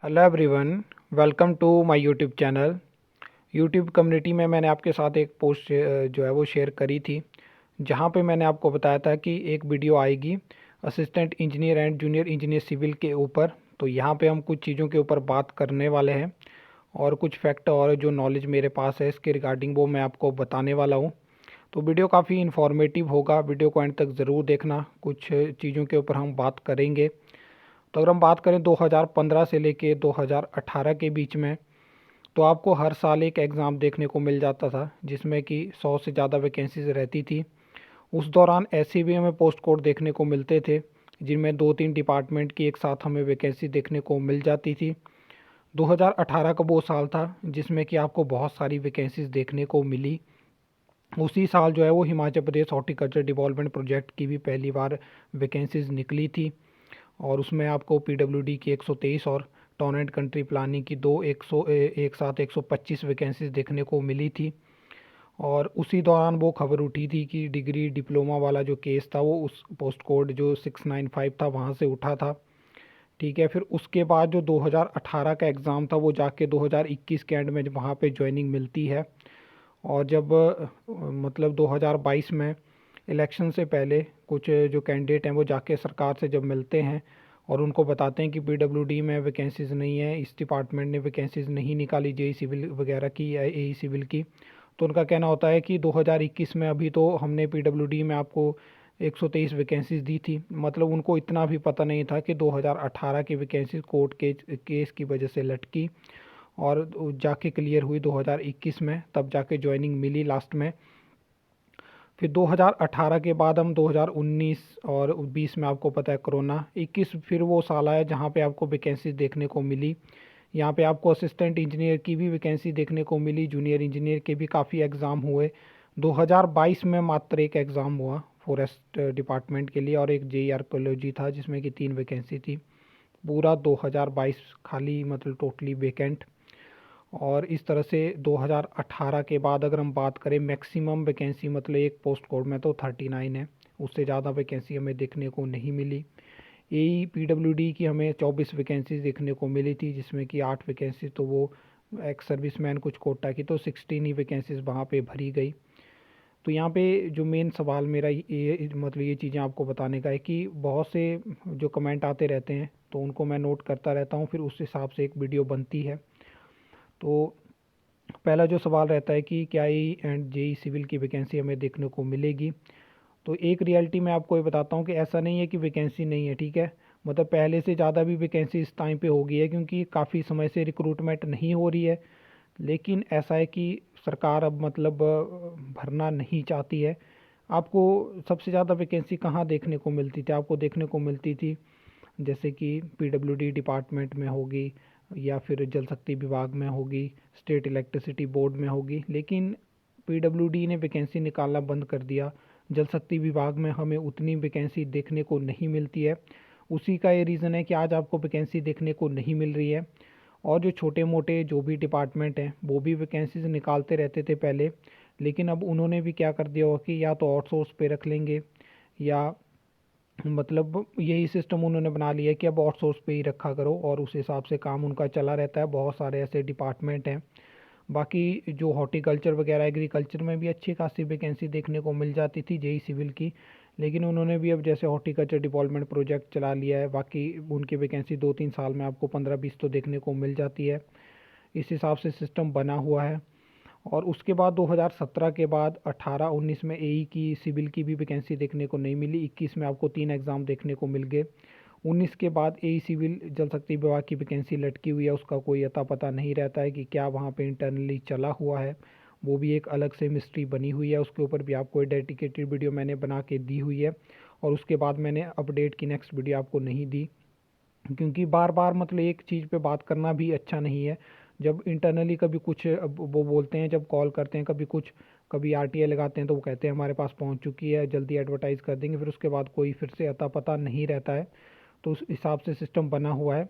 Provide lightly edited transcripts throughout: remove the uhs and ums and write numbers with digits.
Hello everyone, welcome to my YouTube channel. YouTube community में मैंने आपके साथ एक पोस्ट जो है वो शेयर करी थी, जहां पे मैंने आपको बताया था कि एक वीडियो आएगी assistant engineer and junior engineer civil के ऊपर। तो यहाँ पे हम कुछ चीज़ों के ऊपर बात करने वाले हैं और कुछ फैक्ट और जो नॉलेज मेरे पास है इसके रिगार्डिंग वो मैं आपको बताने वाला हूँ। तो वीडियो काफ़ी इन्फॉर्मेटिव होगा, वीडियो को एंड तक ज़रूर देखना। कुछ चीज़ों के ऊपर हम बात करेंगे। तो अगर हम बात करें 2015 से लेके 2018 के बीच में, तो आपको हर साल एक एग्ज़ाम देखने को मिल जाता था जिसमें कि 100 से ज़्यादा वैकेंसीज रहती थी। उस दौरान ऐसे भी हमें पोस्ट कोड देखने को मिलते थे जिनमें 2-3 डिपार्टमेंट की एक साथ हमें वैकेंसी देखने को मिल जाती थी। 2018 का वो साल था जिसमें कि आपको बहुत सारी वैकेंसीज देखने को मिली। उसी साल जो है वो Himachal Pradesh horticulture development project की भी पहली बार वैकेंसीज निकली थी और उसमें आपको पीडब्ल्यूडी की 123 और टाउन एंड कंट्री प्लानिंग की एक साथ 125 वैकेंसीज देखने को मिली थी। और उसी दौरान वो खबर उठी थी कि डिग्री डिप्लोमा वाला जो केस था वो उस पोस्ट कोड जो 695 था वहाँ से उठा था। ठीक है, फिर उसके बाद जो 2018 का एग्ज़ाम था वो जाके 2021 के एंड में वहाँ पे ज्वाइनिंग मिलती है। और जब मतलब 2022 में इलेक्शन से पहले कुछ जो कैंडिडेट हैं वो जाके सरकार से जब मिलते हैं और उनको बताते हैं कि पीडब्ल्यूडी में वैकेंसीज़ नहीं है, इस डिपार्टमेंट ने वैकेंसीज़ नहीं निकाली जेई सिविल वगैरह की या एई सिविल की, तो उनका कहना होता है कि 2021 में अभी तो हमने पीडब्ल्यूडी में आपको 123 वैकेंसीज दी थी। मतलब उनको इतना भी पता नहीं था कि 2018 की वैकेंसीज कोर्ट के केस की वजह से लटकी और जाके क्लियर हुई 2021 में, तब जाके ज्वाइनिंग मिली लास्ट में। फिर 2018 के बाद हम 2019 और 20 में आपको पता है कोरोना, 21 फिर वो साल आया जहाँ पे आपको वैकेंसी देखने को मिली। यहाँ पे आपको असिस्टेंट इंजीनियर की भी वैकेंसी देखने को मिली, जूनियर इंजीनियर के भी काफ़ी एग्ज़ाम हुए। 2022 में मात्र एक एग्ज़ाम हुआ फॉरेस्ट डिपार्टमेंट के लिए और एक जेई आर्कोलॉजी था जिसमें कि 3 वैकेंसी थी। पूरा 2022 खाली, मतलब टोटली वेकेंट। और इस तरह से 2018 के बाद अगर हम बात करें मैक्सिमम वैकेंसी, मतलब एक पोस्ट कोड में तो 39 है, उससे ज़्यादा वैकेंसी हमें देखने को नहीं मिली। यही पीडब्ल्यूडी की हमें 24 वैकेंसी देखने को मिली थी जिसमें कि 8 वैकेंसी तो वो एक्स सर्विसमैन कुछ कोटा की, तो 16 ही वैकेंसीज वहाँ पे भरी गई। तो यहाँ पे जो मेन सवाल मेरा ये मतलब ये चीज़ें आपको बताने का है कि बहुत से जो कमेंट आते रहते हैं तो उनको मैं नोट करता रहता हूँ, फिर उस हिसाब से एक वीडियो बनती है। तो पहला जो सवाल रहता है कि क्या ई एंड जेई सिविल की वैकेंसी हमें देखने को मिलेगी। तो एक रियलिटी मैं आपको ये बताता हूँ कि ऐसा नहीं है कि वैकेंसी नहीं है। ठीक है, मतलब पहले से ज़्यादा भी वैकेंसी इस टाइम पे हो गई है क्योंकि काफ़ी समय से रिक्रूटमेंट नहीं हो रही है। लेकिन ऐसा है कि सरकार अब मतलब भरना नहीं चाहती है। आपको सबसे ज़्यादा वैकेंसी कहाँ देखने को मिलती थी? आपको देखने को मिलती थी जैसे कि पीडब्ल्यूडी डिपार्टमेंट में होगी या फिर जल शक्ति विभाग में होगी, स्टेट इलेक्ट्रिसिटी बोर्ड में होगी। लेकिन पीडब्ल्यूडी ने वैकेंसी निकालना बंद कर दिया। जल शक्ति विभाग में हमें उतनी वैकेंसी देखने को नहीं मिलती है। उसी का ये रीज़न है कि आज आपको वैकेंसी देखने को नहीं मिल रही है। और जो छोटे मोटे जो भी डिपार्टमेंट हैं वो भी वैकेंसीज निकालते रहते थे पहले, लेकिन अब उन्होंने भी क्या कर दिया हो कि या तो आउटसोर्स पे रख लेंगे या मतलब यही सिस्टम उन्होंने बना लिया है कि अब आउटसोर्स पे ही रखा करो और उस हिसाब से काम उनका चला रहता है। बहुत सारे ऐसे डिपार्टमेंट हैं। बाकी जो हॉर्टिकल्चर वगैरह एग्रीकल्चर में भी अच्छी खासी वैकेंसी देखने को मिल जाती थी जेई सिविल की, लेकिन उन्होंने भी अब जैसे हॉर्टिकल्चर डेवलपमेंट प्रोजेक्ट चला लिया है, बाकी उनकी वैकेंसी 2-3 साल में आपको 15-20 तो देखने को मिल जाती है। इस हिसाब से सिस्टम बना हुआ है। और उसके बाद 2017 के बाद 18-19 में एई की सिविल की भी वैकेंसी देखने को नहीं मिली। 21 में आपको 3 एग्ज़ाम देखने को मिल गए। 19 के बाद एई सिविल जल शक्ति विभाग की वैकेंसी लटकी हुई है, उसका कोई अता पता नहीं रहता है कि क्या वहाँ पे इंटरनली चला हुआ है। वो भी एक अलग से मिस्ट्री बनी हुई है, उसके ऊपर भी आपको एक डेडिकेटेड वीडियो मैंने बना के दी हुई है। और उसके बाद मैंने अपडेट की नेक्स्ट वीडियो आपको नहीं दी क्योंकि बार बार मतलब एक चीज़ पे बात करना भी अच्छा नहीं है। जब इंटरनली कभी कुछ अब वो बोलते हैं, जब कॉल करते हैं कभी कुछ, कभी आरटीआई लगाते हैं तो वो कहते हैं हमारे पास पहुंच चुकी है, जल्दी एडवर्टाइज़ कर देंगे, फिर उसके बाद कोई फिर से अता पता नहीं रहता है। तो उस हिसाब से सिस्टम बना हुआ है।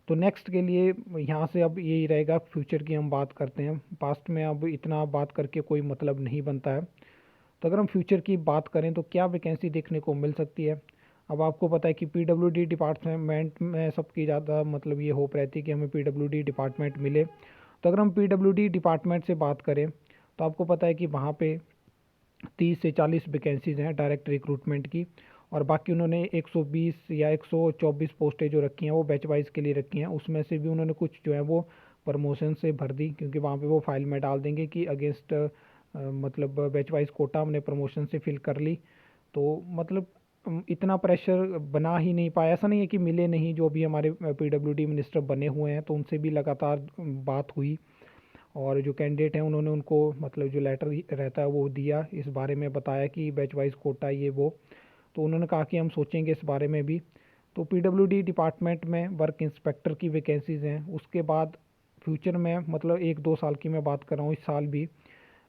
तो नेक्स्ट के लिए यहाँ से अब यही रहेगा, फ्यूचर की हम बात करते हैं। पास्ट में अब इतना बात करके कोई मतलब नहीं बनता है। तो अगर हम फ्यूचर की बात करें तो क्या वैकेंसी देखने को मिल सकती है? अब आपको पता है कि पीडब्ल्यूडी डिपार्टमेंट में सबकी ज़्यादा मतलब ये होप रहती है कि हमें पीडब्ल्यूडी डिपार्टमेंट मिले। तो अगर हम पीडब्ल्यूडी डिपार्टमेंट से बात करें तो आपको पता है कि वहाँ पे 30 से 40 वैकेंसीज़ हैं डायरेक्ट रिक्रूटमेंट की, और बाकी उन्होंने 120 या 124 पोस्टें जो रखी हैं वो बैच वाइज के लिए रखी हैं। उसमें से भी उन्होंने कुछ जो है वो प्रमोशन से भर दी, क्योंकि वहाँ पे वो फाइल में डाल देंगे कि अगेंस्ट मतलब बैच वाइज कोटा हमने प्रमोशन से फिल कर ली। तो मतलब इतना प्रेशर बना ही नहीं पाया। ऐसा नहीं है कि मिले नहीं, जो भी हमारे पीडब्ल्यूडी मिनिस्टर बने हुए हैं तो उनसे भी लगातार बात हुई, और जो कैंडिडेट हैं उन्होंने उनको मतलब जो लेटर रहता है वो दिया, इस बारे में बताया कि बैच वाइज कोटा ये वो। तो उन्होंने कहा कि हम सोचेंगे इस बारे में भी। तो पीडब्ल्यूडी डिपार्टमेंट में वर्क इंस्पेक्टर की वैकेंसीज़ हैं। उसके बाद फ्यूचर में मतलब 1-2 साल की मैं बात कर रहा हूँ, इस साल भी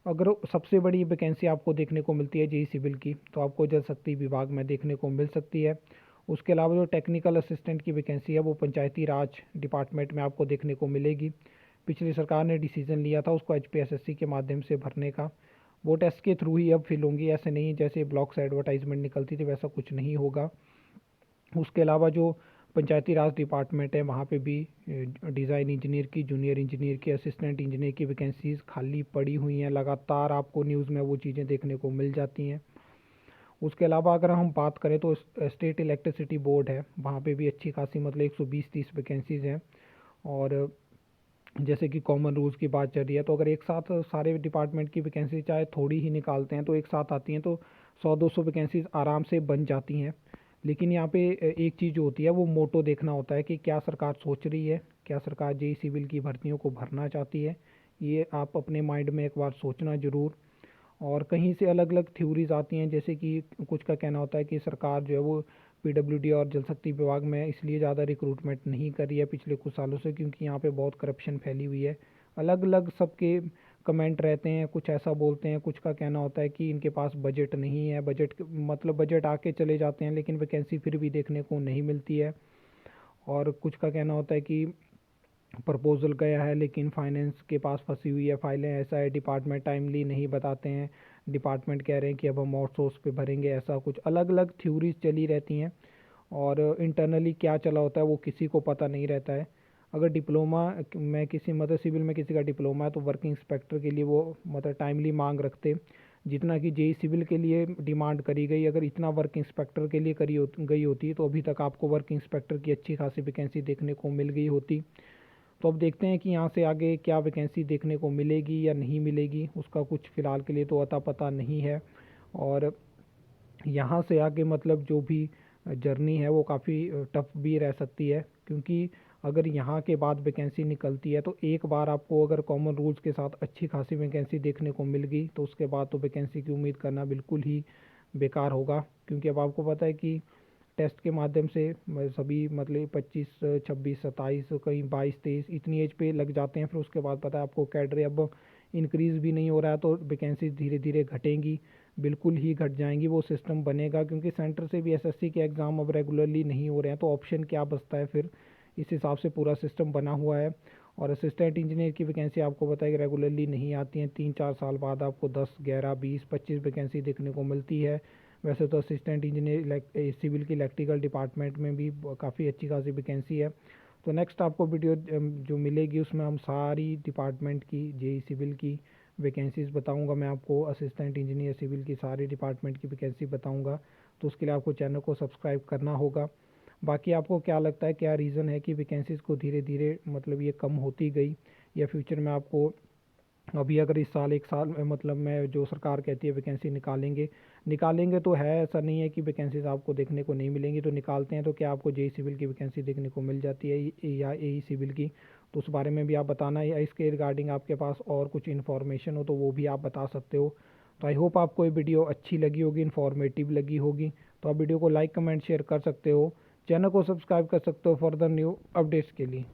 अगर सबसे बड़ी वैकेंसी आपको देखने को मिलती है जेई सिविल की, तो आपको जल शक्ति विभाग में देखने को मिल सकती है। उसके अलावा जो टेक्निकल असिस्टेंट की वैकेंसी है वो पंचायती राज डिपार्टमेंट में आपको देखने को मिलेगी। पिछली सरकार ने डिसीजन लिया था उसको एचपीएसएससी के माध्यम से भरने का, वो टेस्ट के थ्रू ही अब फिल होंगी। ऐसे नहीं जैसे ब्लॉक से एडवर्टाइजमेंट निकलती थी वैसा कुछ नहीं होगा। उसके अलावा जो पंचायती राज डिपार्टमेंट है वहाँ पे भी डिज़ाइन इंजीनियर की, जूनियर इंजीनियर की, असिस्टेंट इंजीनियर की वैकेंसीज़ खाली पड़ी हुई हैं। लगातार आपको न्यूज़ में वो चीज़ें देखने को मिल जाती हैं। उसके अलावा अगर हम बात करें तो स्टेट इलेक्ट्रिसिटी बोर्ड है, वहाँ पे भी अच्छी खासी मतलब 120-130 वैकेंसीज़ हैं। और जैसे कि कॉमन रूल्स की बात चल रही है, तो अगर एक साथ सारे डिपार्टमेंट की वैकेंसी चाहे थोड़ी ही निकालते हैं तो एक साथ आती हैं तो 100-200 वैकेंसीज आराम से बन जाती हैं। लेकिन यहाँ पे एक चीज़ जो होती है वो मोटो देखना होता है कि क्या सरकार सोच रही है, क्या सरकार जेई सिविल की भर्तियों को भरना चाहती है। ये आप अपने माइंड में एक बार सोचना ज़रूर। और कहीं से अलग अलग थ्योरीज आती हैं, जैसे कि कुछ का कहना होता है कि सरकार जो है वो पीडब्ल्यूडी और जल शक्ति विभाग में इसलिए ज़्यादा रिक्रूटमेंट नहीं कर रही है पिछले कुछ सालों से क्योंकि यहाँ पे बहुत करप्शन फैली हुई है। अलग अलग सबके कमेंट रहते हैं, कुछ ऐसा बोलते हैं, कुछ का कहना होता है कि इनके पास बजट नहीं है, मतलब बजट आके चले जाते हैं लेकिन वैकेंसी फिर भी देखने को नहीं मिलती है। और कुछ का कहना होता है कि प्रपोजल गया है लेकिन फाइनेंस के पास फंसी हुई है फाइलें, ऐसा है डिपार्टमेंट टाइमली नहीं बताते हैं, डिपार्टमेंट कह रहे हैं कि अब हम आउटसोर्स पे भरेंगे। ऐसा कुछ अलग अलग थ्योरीज चली रहती हैं, और इंटरनली क्या चला होता है वो किसी को पता नहीं रहता है। अगर डिप्लोमा में किसी मतलब सिविल में किसी का डिप्लोमा है तो वर्किंग इंस्पेक्टर के लिए वो मतलब टाइमली मांग रखते, जितना कि जेई सिविल के लिए डिमांड करी गई, अगर इतना वर्क इंस्पेक्टर के लिए गई होती तो अभी तक आपको वर्क इंस्पेक्टर की अच्छी खासी वैकेंसी देखने को मिल गई होती। तो अब देखते हैं कि यहाँ से आगे क्या वैकेंसी देखने को मिलेगी या नहीं मिलेगी, उसका कुछ फ़िलहाल के लिए तो अता पता नहीं है। और यहाँ से आगे मतलब जो भी जर्नी है वो काफ़ी टफ भी रह सकती है, क्योंकि अगर यहाँ के बाद वैकेंसी निकलती है तो एक बार आपको अगर कॉमन रूल्स के साथ अच्छी खासी वैकेंसी देखने को मिल गई तो उसके बाद तो वैकेंसी की उम्मीद करना बिल्कुल ही बेकार होगा। क्योंकि अब आपको पता है कि टेस्ट के माध्यम से सभी मतलब 25, 26, 27, कहीं 22, 23 इतनी एज पे लग जाते हैं। फिर उसके बाद पता है आपको कैडरे अब इंक्रीज़ भी नहीं हो रहा है तो वैकेंसी धीरे धीरे घटेंगी, बिल्कुल ही घट जाएंगी। वो सिस्टम बनेगा क्योंकि सेंटर से भी एसएससी के एग्ज़ाम अब रेगुलरली नहीं हो रहे हैं, तो ऑप्शन क्या बचता है फिर, इस हिसाब से पूरा सिस्टम बना हुआ है। और असिस्टेंट इंजीनियर की वैकेंसी आपको पता है कि रेगुलरली नहीं आती हैं, 3-4 साल बाद आपको 10, 11, 20, 25 वैकेंसी देखने को मिलती है। वैसे तो असिस्टेंट इंजीनियर सिविल की इलेक्ट्रिकल डिपार्टमेंट में भी काफ़ी अच्छी खासी वैकेंसी है। तो नेक्स्ट आपको वीडियो जो मिलेगी उसमें हम सारी डिपार्टमेंट की जेई सिविल की वैकेंसीज़ बताऊंगा। मैं आपको असिस्टेंट इंजीनियर सिविल की सारी डिपार्टमेंट की वैकेंसी बताऊंगा, तो उसके लिए आपको चैनल को सब्सक्राइब करना होगा। बाकी आपको क्या लगता है, क्या रीज़न है कि वैकेंसीज़ को धीरे धीरे मतलब ये कम होती गई, या फ्यूचर में आपको अभी अगर इस साल 1 साल में मतलब मैं जो सरकार कहती है वैकेंसी निकालेंगे, निकालेंगे तो है, ऐसा नहीं है कि वैकेंसीज आपको देखने को नहीं मिलेंगी, तो निकालते हैं तो क्या आपको जेई सिविल की वैकेंसी देखने को मिल जाती है या एई सिविल की, तो उस बारे में भी आप बताना, या इसके रिगार्डिंग आपके पास और कुछ इन्फॉर्मेशन हो तो वो भी आप बता सकते हो। तो आई होप आपको ये वीडियो अच्छी लगी होगी, इन्फॉर्मेटिव लगी होगी। तो आप वीडियो को लाइक, कमेंट, शेयर कर सकते हो, चैनल को सब्सक्राइब कर सकते हो फर्दर न्यू अपडेट्स के लिए।